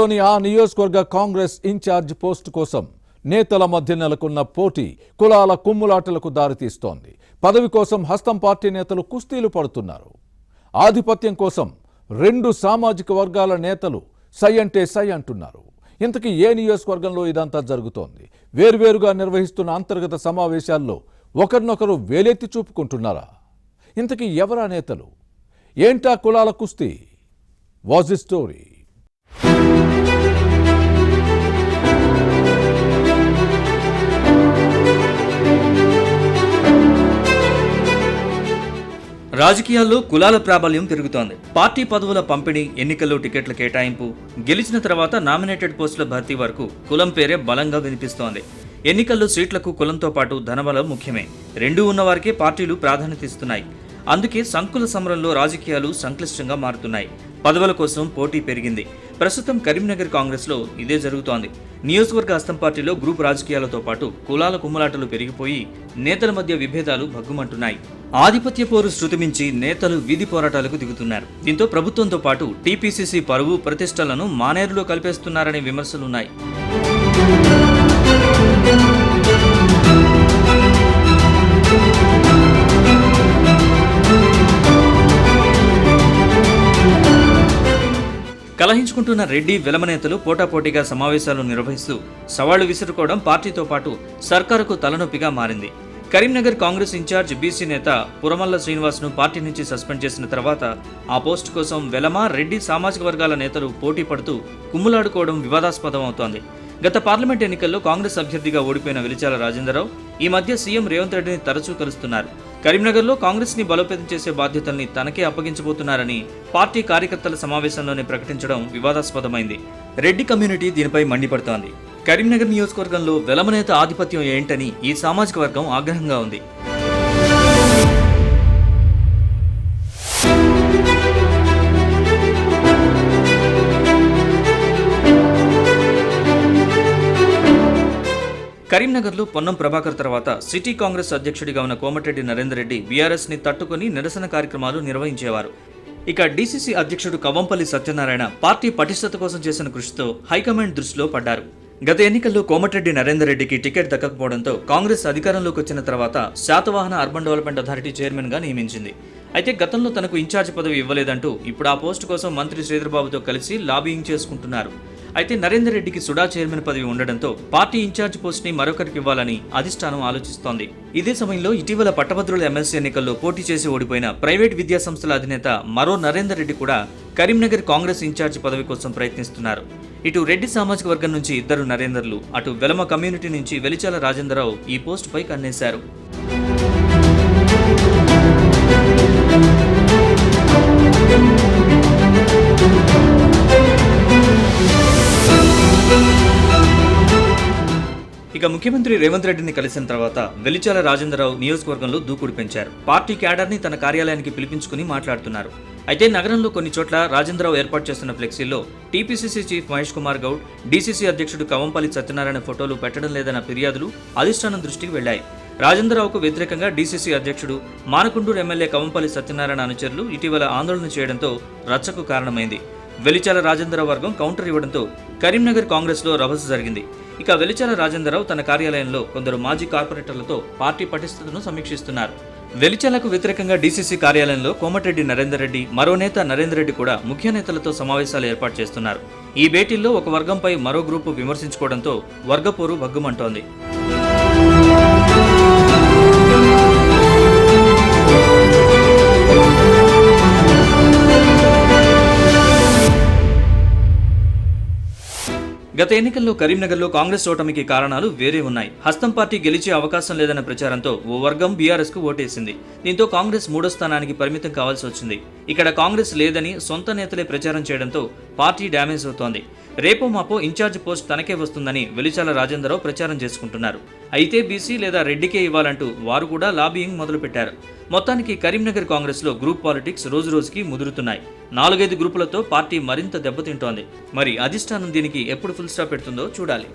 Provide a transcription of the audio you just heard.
ఆ నియోజకవర్గ Congress incharge post కోసం నేతల మధ్య నెలకొన్న పోటీ కులాల కుమ్ములాటలకు దారితీస్తోంది. పదవి కోసం హస్తం పార్టీ నేతలు కుస్తీలు పడుతున్నారు. ఆధిపత్యం కోసం రెండు సామాజిక వర్గాల నేతలు సై అంటే సై అంటున్నారు. ఇంతకీ ఏ నియోజకవర్గంలో ఇదంతా జరుగుతోంది? వేర్వేరుగా నిర్వహిస్తున్న అంతర్గత సమావేశాల్లో ఒకరినొకరు వేలెత్తి చూపుకుంటున్నారా? ఇంతకీ ఎవరా నేతలు? ఏంటా కులాల కుస్తీ? Was the story? రాజకీయాల్లో కులాల ప్రాబల్యం పెరుగుతోంది. పార్టీ పదవుల పంపిణీ, ఎన్నికల్లో టికెట్ల కేటాయింపు, గెలిచిన తర్వాత నామినేటెడ్ పోస్టుల భర్తీ వరకు కులం పేరే బలంగా వినిపిస్తోంది. ఎన్నికల్లో సీట్లకు కులంతో పాటు ధనబలం ముఖ్యమే. రెండూ ఉన్నవారికే పార్టీలు ప్రాధాన్యత ఇస్తున్నాయి. అందుకే సంకుల సమరంలో రాజకీయాలు సంక్లిష్టంగా మారుతున్నాయి. పదవుల కోసం పోటీ పెరిగింది. ప్రస్తుతం కరీంనగర్ కాంగ్రెస్లో ఇదే జరుగుతోంది. నియోజకవర్గ హస్తం పార్టీలో గ్రూప్ రాజకీయాలతో పాటు కులాల కుమ్మలాటలు పెరిగిపోయి నేతల మధ్య విభేదాలు భగ్గుమంటున్నాయి. ఆధిపత్య పోరు శృతిమించి నేతలు వీధి పోరాటాలకు దిగుతున్నారు. దీంతో ప్రభుత్వంతో పాటు టీపీసీసీ పరువు ప్రతిష్టలను మానేరులో కలిపేస్తున్నారనే విమర్శలున్నాయి. కలహించుకుంటున్న రెడ్డి వెలమ నేతలు పోటాపోటీగా సమావేశాలు నిర్వహిస్తూ సవాళ్లు విసురుకోవడం పార్టీతో పాటు సర్కారుకు తలనొప్పిగా మారింది. కరీంనగర్ కాంగ్రెస్ ఇన్ఛార్జ్ బీసీ నేత పురమల్ల శ్రీనివాస్ను పార్టీ నుంచి సస్పెండ్ చేసిన తర్వాత ఆ పోస్టు కోసం వెలమ, రెడ్డి సామాజిక వర్గాల నేతలు పోటీ పడుతూ కుమ్ములాడుకోవడం వివాదాస్పదం అవుతోంది. గత పార్లమెంట్ ఎన్నికల్లో కాంగ్రెస్ అభ్యర్థిగా ఓడిపోయిన వెలిచాల రాజేంద్రరావు ఈ మధ్య సీఎం రేవంత్ రెడ్డిని తరచూ కలుస్తున్నారు. కరీంనగర్లో కాంగ్రెస్ ని బలోపేతం చేసే బాధ్యతల్ని తనకే అప్పగించబోతున్నారని పార్టీ కార్యకర్తల సమావేశంలోనే ప్రకటించడం వివాదాస్పదమైంది. రెడ్డి కమ్యూనిటీ దీనిపై మండిపడుతోంది. కరీంనగర్ నియోజకవర్గంలో వెలమనేత ఆధిపత్యం ఏంటని ఈ సామాజిక వర్గం ఆగ్రహంగా ఉంది. కరీంనగర్లో పొన్నం ప్రభాకర్ తర్వాత సిటీ కాంగ్రెస్ అధ్యక్షుడిగా ఉన్న కోమటిరెడ్డి నరేందర్ రెడ్డి బీఆర్ఎస్ ని తట్టుకుని నిరసన కార్యక్రమాలు నిర్వహించేవారు. ఇక డీసీసీ అధ్యక్షుడు కవంపల్లి సత్యనారాయణ పార్టీ పటిష్టత కోసం చేసిన కృషితో హైకమాండ్ దృష్టిలో పడ్డారు. గత ఎన్నికల్లో కోమటిరెడ్డి నరేందర్ రెడ్డికి టికెట్ దక్కకపోవడంతో కాంగ్రెస్ అధికారంలోకి వచ్చిన తర్వాత Satavahana urban development authority chairman గా నియమించింది. అయితే గతంలో తనకు ఇన్ఛార్జ్ పదవి ఇవ్వలేదంటూ ఇప్పుడు ఆ పోస్టు కోసం మంత్రి శ్రీధర్బాబుతో కలిసి లాబియింగ్ చేసుకుంటున్నారు. అయితే నరేందర్ రెడ్డికి సుడా చైర్మన్ పదవి ఉండడంతో పార్టీ ఇన్ఛార్జ్ పోస్ట్ ని మరొకరికి ఇవ్వాలని అధిష్టానం ఆలోచిస్తోంది. ఇదే సమయంలో ఇటీవల పట్టభద్రుల ఎమ్మెల్సీ ఎన్నికల్లో పోటీ చేసి ఓడిపోయిన ప్రైవేట్ విద్యా సంస్థల అధినేత మరో నరేందర్ రెడ్డి కూడా కరీంనగర్ కాంగ్రెస్ ఇన్ఛార్జ్ పదవి కోసం ప్రయత్నిస్తున్నారు. ఇటు రెడ్డి సామాజిక వర్గం నుంచి ఇద్దరు నరేందర్లు, అటు వెలమ కమ్యూనిటీ నుంచి వెలిచాల రాజేంద్రరావు ఈ పోస్టుపై కన్నేశారు. ఇక ముఖ్యమంత్రి రేవంత్ రెడ్డిని కలిసిన తర్వాత వెలిచాల రాజేంద్రరావు నియోజకవర్గంలో దూకుడు పెంచారు. పార్టీ క్యాడర్ని తన కార్యాలయానికి పిలిపించుకుని మాట్లాడుతున్నారు. అయితే నగరంలో కొన్ని చోట్ల రాజేంద్రరావు ఏర్పాటు చేస్తున్న ఫ్లెక్సీల్లో TPCC chief Mahesh Kumar Goud, DCC అధ్యక్షుడు కవంపల్లి సత్యనారాయణ ఫోటోలు పెట్టడం లేదన్న ఫిర్యాదులు అధిష్టానం దృష్టికి వెళ్లాయి. రాజేంద్రరావుకు వ్యతిరేకంగా డీసీసీ అధ్యక్షుడు మానకొండూరు ఎమ్మెల్యే కవంపల్లి సత్యనారాయణ అనుచరులు ఇటీవల ఆందోళన చేయడంతో రచ్చకు కారణమైంది. వెలిచాల రాజేంద్రరావు వర్గం కౌంటర్ ఇవ్వడంతో కరీంనగర్ కాంగ్రెస్ లో రభస జరిగింది. ఇక వెలిచాల రాజేంద్రరావు తన కార్యాలయంలో కొందరు మాజీ కార్పొరేటర్లతో పార్టీ పటిష్టతను సమీక్షిస్తున్నారు. వెలిచాలకు వ్యతిరేకంగా డీసీసీ కార్యాలయంలో కోమటిరెడ్డి నరేందర్ రెడ్డి, మరో నేత నరేందర్ రెడ్డి కూడా ముఖ్య నేతలతో సమావేశాలు ఏర్పాటు చేస్తున్నారు. ఈ భేటీల్లో ఒక వర్గంపై మరో గ్రూపు విమర్శించుకోవడంతో వర్గపోరు భగ్గుమంటోంది. గత ఎన్నికల్లో కరీంనగర్లో కాంగ్రెస్ ఓటమికి కారణాలు వేరే ఉన్నాయి. హస్తం పార్టీ గెలిచే అవకాశం లేదన్న ప్రచారంతో ఓ వర్గం బీఆర్ఎస్ కు ఓటేసింది. దీంతో కాంగ్రెస్ 3వ స్థానానికి పరిమితం కావాల్సి వచ్చింది. ఇక్కడ కాంగ్రెస్ లేదని సొంత నేతలే ప్రచారం చేయడంతో పార్టీ డ్యామేజ్ అవుతోంది. రేపో మాపో ఇన్ఛార్జ్ పోస్ట్ తనకే వస్తుందని వెలిచాల రాజేంద్రరావు ప్రచారం చేసుకుంటున్నారు. అయితే బీసీ లేదా రెడ్డికే ఇవ్వాలంటూ వారు కూడా లాబియింగ్ మొదలుపెట్టారు. మొత్తానికి కరీంనగర్ కాంగ్రెస్ లో గ్రూప్ పాలిటిక్స్ రోజురోజుకి ముదురుతున్నాయి. 4-5 గ్రూపులతో పార్టీ మరింత దెబ్బతింటోంది. మరి అధిష్టానం దీనికి ఎప్పుడు ఫుల్ స్టాప్ పెడుతుందో చూడాలి.